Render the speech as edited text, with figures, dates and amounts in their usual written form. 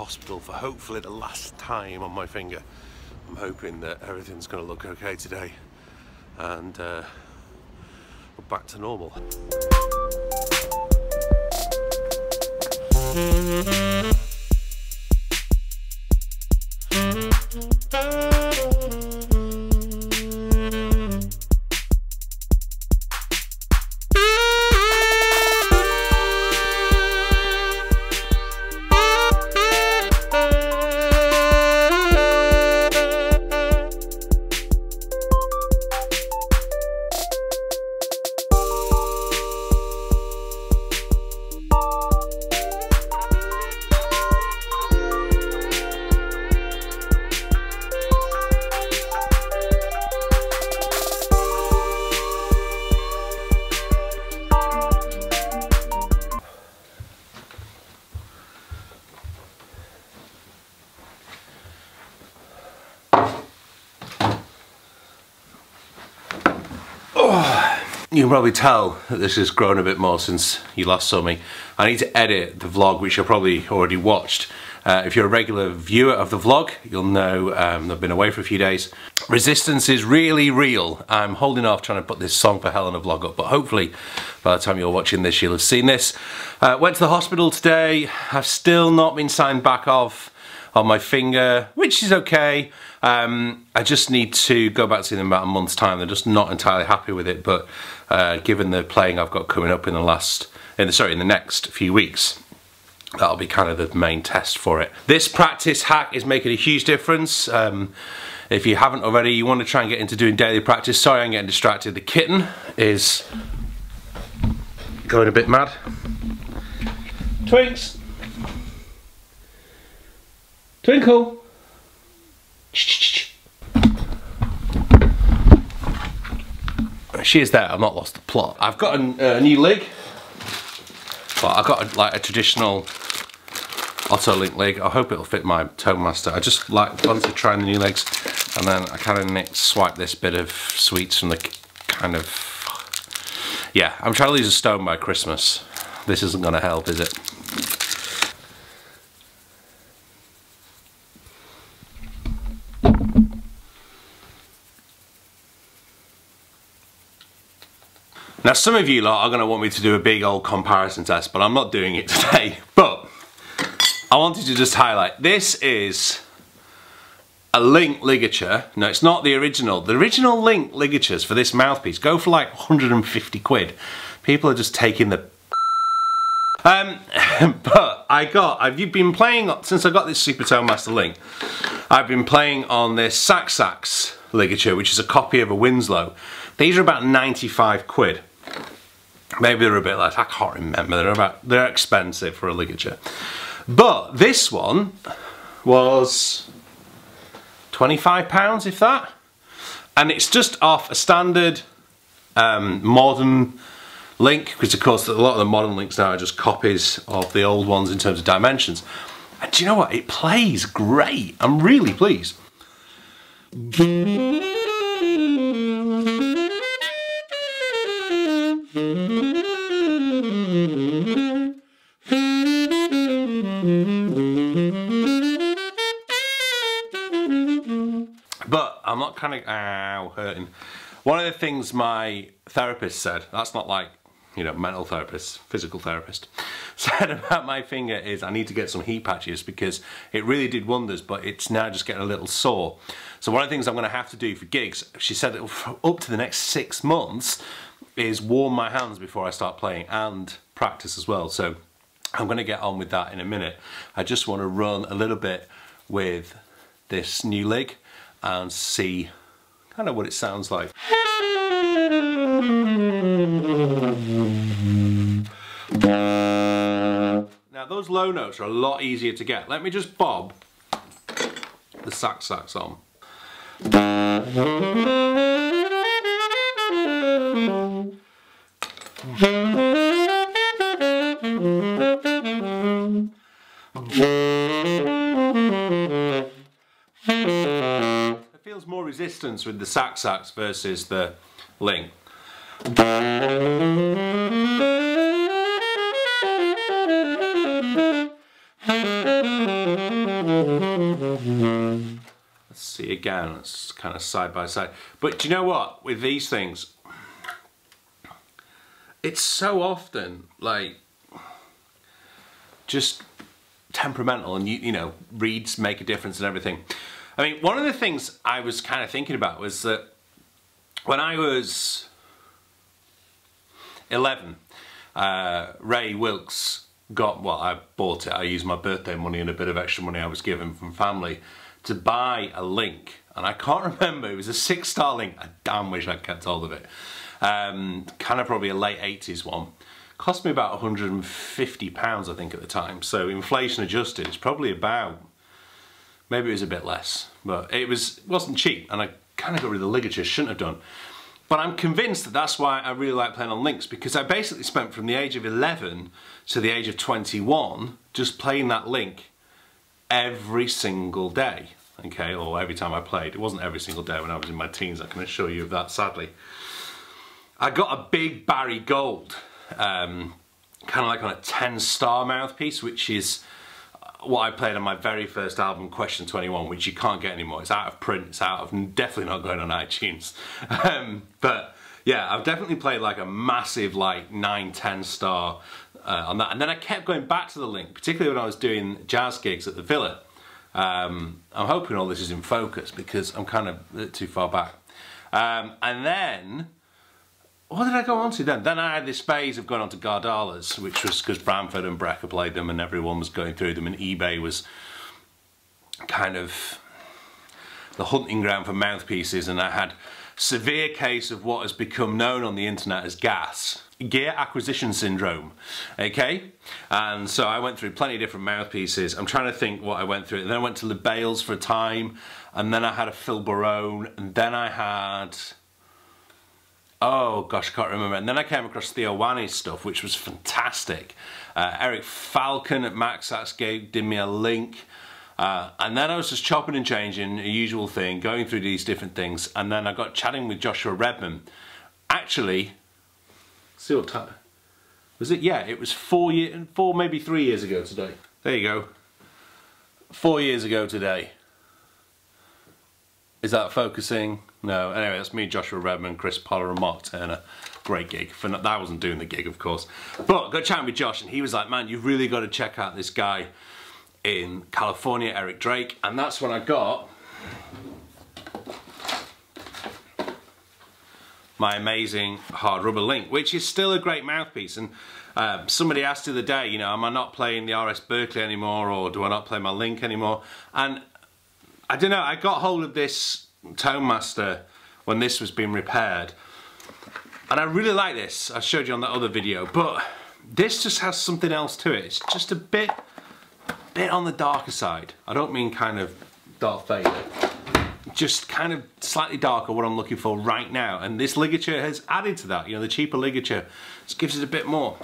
hospital for hopefully the last time on my finger. I'm hoping that everything's going to look okay today and we're back to normal. You can probably tell that this has grown a bit more since you last saw me. I need to edit the vlog, which you've probably already watched. If you're a regular viewer of the vlog, you'll know I've been away for a few days. Resistance is really real. I'm holding off trying to put this Song for Helena vlog up, but hopefully by the time you're watching this, you'll have seen this. Went to the hospital today. I've still not been signed back off on my finger, which is okay. I just need to go back to see them in about a month's time. They're just not entirely happy with it, but given the playing I've got coming up in the next few weeks, that'll be kind of the main test for it. This practice hack is making a huge difference. If you haven't already, you want to try and get into doing daily practice. Sorry, I'm getting distracted. The kitten is going a bit mad. Twinks! Twinkle! She is there, I've not lost the plot. I've got a new leg. Well, I've got like a traditional Otto-link leg. I hope it'll fit my Tone Master. I just want to try the new legs, and then I kind of swipe this bit of sweets from the kind of... Yeah, I'm trying to lose a stone by Christmas. This isn't going to help, is it? Now, some of you lot are going to want me to do a big old comparison test, but I'm not doing it today. But I wanted to just highlight, this is a link ligature. No, it's not the original. The original link ligatures for this mouthpiece go for like 150 quid. People are just taking the... But I've been playing, since I got this Super Tone Master link, I've been playing on this Sax Ligature, which is a copy of a Winslow. These are about 95 quid. Maybe they're a bit less, I can't remember. They're expensive for a ligature. But this one was £25, if that. And it's just off a standard modern link, because of course a lot of the modern links now are just copies of the old ones in terms of dimensions. And do you know what? It plays great. I'm really pleased. But I'm not kind of hurting. One of the things my therapist said, that's not like, you know, mental therapist, physical therapist, said about my finger is I need to get some heat patches because it really did wonders, but it's now just getting a little sore. So one of the things I'm going to have to do for gigs, she said that up to the next 6 months, is warm my hands before I start playing and practice as well. So I'm going to get on with that in a minute. I just want to run a little bit with this new leg and see kind of what it sounds like. Now those low notes are a lot easier to get. Let me just bob the sax on. It feels more resistance with the sax versus the link. Let's see again, it's kind of side by side. But do you know what, with these things, it's so often like just temperamental, and you know, reeds make a difference and everything. I mean, one of the things I was kind of thinking about was that when I was 11, Ray Wilkes got, well, I bought it, I used my birthday money and a bit of extra money I was given from family to buy a link, and I can't remember, it was a 6-star link. I damn wish I'd kept hold of it. Kind of probably a late 80s one. Cost me about £150 I think at the time, so inflation adjusted it's probably about, maybe it was a bit less, but it wasn't cheap, and I kind of got rid of the ligature, shouldn't have done. But I'm convinced that that's why I really like playing on links, because I basically spent from the age of 11 to the age of 21 just playing that link every single day, okay, or every time I played. It wasn't every single day when I was in my teens, I can assure you of that, sadly. I got a big Barry Gold, kind of like on a 10-star mouthpiece, which is what I played on my very first album, Question 21, which you can't get anymore. It's out of print, it's out of, definitely not going on iTunes. But yeah, I've definitely played like a massive like 9-10 star on that. And then I kept going back to the link, particularly when I was doing jazz gigs at the Villa. I'm hoping all this is in focus because I'm kind of a bit too far back. And then, what did I go on to then? Then I had this phase of going on to Gardalas, which was because Bramford and Brecker played them and everyone was going through them, and eBay was kind of the hunting ground for mouthpieces, and I had severe case of what has become known on the internet as GAS, gear acquisition syndrome, okay? And so I went through plenty of different mouthpieces. I'm trying to think what I went through. And then I went to Le Bales for a time, and then I had a Phil Barone, and then I had, oh gosh, I can't remember. And then I came across Theo Wani's stuff, which was fantastic. Eric Falcon at Max Sax did me a link. And then I was just chopping and changing, a usual thing, going through these different things. And then I got chatting with Joshua Redman. Actually, see what time was it? Yeah, it was 4 maybe 3 years ago today. There you go. 4 years ago today. Is that focusing? No. Anyway, that's me, Joshua Redman, Chris Poller and Mark Turner. Great gig. I wasn't doing the gig, of course. But I got chatting with Josh and he was like, man, you've really got to check out this guy in California, Eric Drake. And that's when I got my amazing hard rubber link, which is still a great mouthpiece. And somebody asked the other day, you know, am I not playing the RS Berkeley anymore, or do I not play my link anymore? And I don't know, I got hold of this Tone Master when this was being repaired, and I really like this. I showed you on that other video, but this just has something else to it. It's just a bit on the darker side. I don't mean kind of Darth Vader, just kind of slightly darker, what I'm looking for right now. And this ligature has added to that. You know, the cheaper ligature just gives it a bit more.